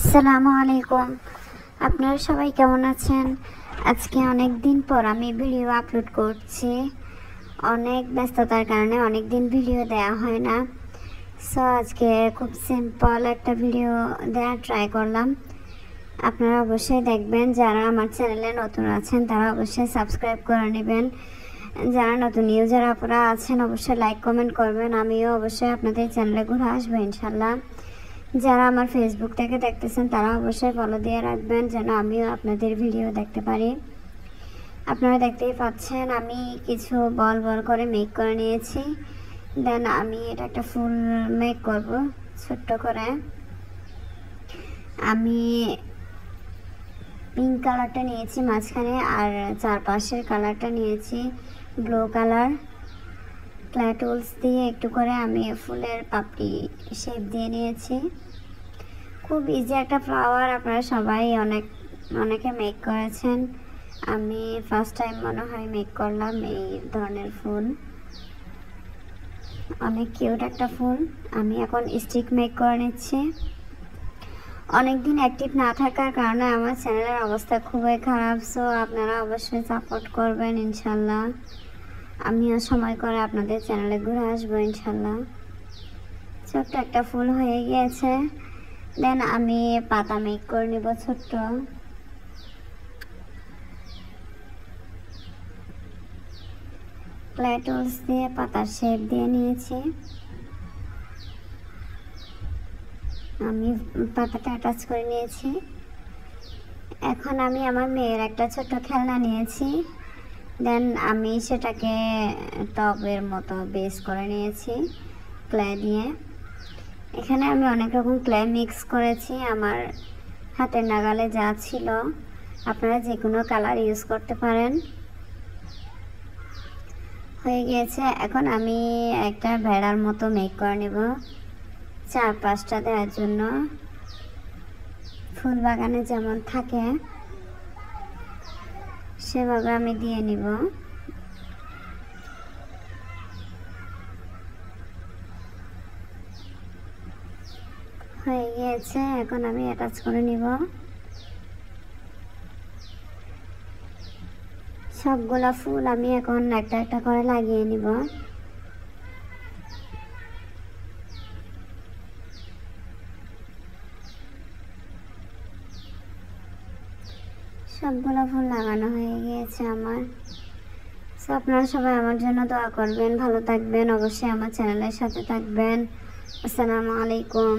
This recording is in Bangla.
আসসালামু আলাইকুম। আপনারা সবাই কেমন আছেন? আজকে অনেক দিন পর আমি ভিডিও আপলোড করছি। অনেক ব্যস্ততার কারণে অনেক দিন ভিডিও দেওয়া হয় না। সো আজকে খুব সিম্পল একটা ভিডিও দেওয়ার ট্রাই করলাম। আপনারা অবশ্যই দেখবেন। যারা আমার চ্যানেলে নতুন আছেন তারা অবশ্যই সাবস্ক্রাইব করে নেবেন। যারা নতুন ইউজার আপনারা আছেন অবশ্যই লাইক কমেন্ট করবেন। আমিও অবশ্যই আপনাদের চ্যানেলে ঘুরে আসবো ইনশাল্লাহ। যারা আমার ফেসবুক থেকে দেখতেছেন তারা অবশ্যই ফলো দিয়ে রাখবেন যেন আমিও আপনাদের ভিডিও দেখতে পারি। আপনারা দেখতেই পাচ্ছেন আমি কিছু বল বল করে মেক করে নিয়েছি। দেন আমি এটা একটা ফুল মেক করব ছোট্ট করে। আমি পিঙ্ক কালারটা নিয়েছি মাঝখানে, আর চারপাশের কালারটা নিয়েছি ব্লু কালার। ক্লে টুলস দিয়ে একটু করে আমি ফুলের পাপড়ি শেপ দিয়ে নিয়েছি। খুব ইজি একটা ফ্লাওয়ার, আপনারা সবাই অনেকে মেক করেছেন। আমি ফার্স্ট টাইম মনে হয় মেক করলাম এই ধরনের ফুল। অনেক কিউট একটা ফুল। আমি এখন স্টিক মেক করে নিচ্ছি। অনেকদিন অ্যাক্টিভ না থাকার কারণে আমার চ্যানেলের অবস্থা খুবই খারাপ। সো আপনারা অবশ্যই সাপোর্ট করবেন ইনশাল্লাহ। আমিও সময় করে আপনাদের চ্যানেলে ঘুরে আসবো ইনশাল্লাহ। ছোট্ট একটা ফুল হয়ে গিয়েছে। দেন আমি পাতা মেক করে নিব ছোট্ট। ক্লে টুলস দিয়ে পাতার শেপ দিয়ে নিয়েছি। আমি পাতাটা অ্যাটাচ করে নিয়েছি। এখন আমি আমার মেয়ের একটা ছোট্ট খেলনা নিয়েছি। দেন আমি সেটাকে টবের মতো বেস করে নিয়েছি ক্লে দিয়ে। এখানে আমি অনেক রকম ক্লে মিক্স করেছি আমার হাতের নাগালে যা ছিল। আপনারা যে কোনো কালার ইউজ করতে পারেন। হয়ে গিয়েছে। এখন আমি একটা ভেড়ার মতো মেক করে নেব চারপাশটা দেওয়ার জন্য। ফুল বাগানে যেমন থাকে সেভাবে আমি দিয়ে নিব। হয়ে গিয়েছে। এখন আমি অ্যাটাচ করে নিব। সবগুলা ফুল আমি এখন একটা একটা করে লাগিয়ে নিব। সবগুলো ফুল লাগানো হয়ে গিয়েছে আমার। সো আপনারা সবাই আমার জন্য দোয়া করবেন, ভালো থাকবেন, অবশ্যই আমার চ্যানেলের সাথে থাকবেন। আসসালামু আলাইকুম।